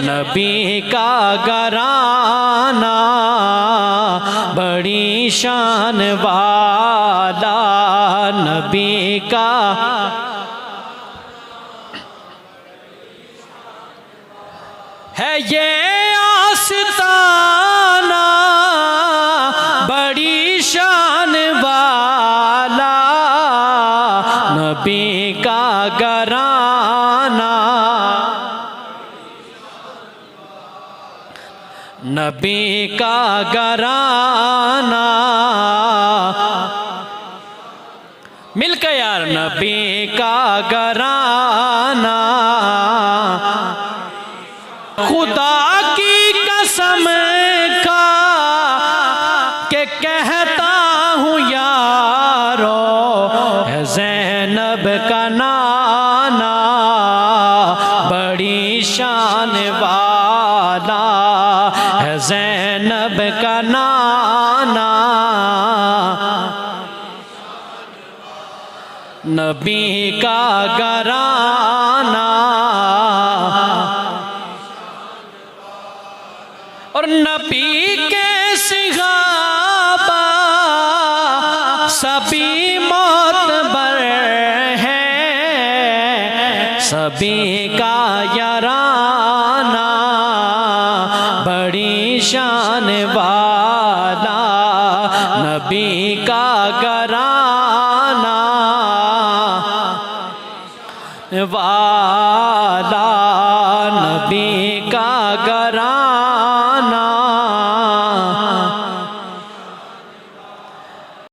नबी का घराना बड़ी शान वाला, नबी का है ये आस्ताना बड़ी शान वाला, नबी का घराना, नबी का घराना। मिलकर यार, नबी का घराना, खुदा की कसम का के कहता हूँ यारो, है ज़ैनब का नाना बड़ी शान वाला, है ज़ैनब का नाना, नबी का घराना। और नबी के सहाबा सभी मोतबर हैं, सभी का याराना बड़ी शान वाला, नबी का घराना वाला।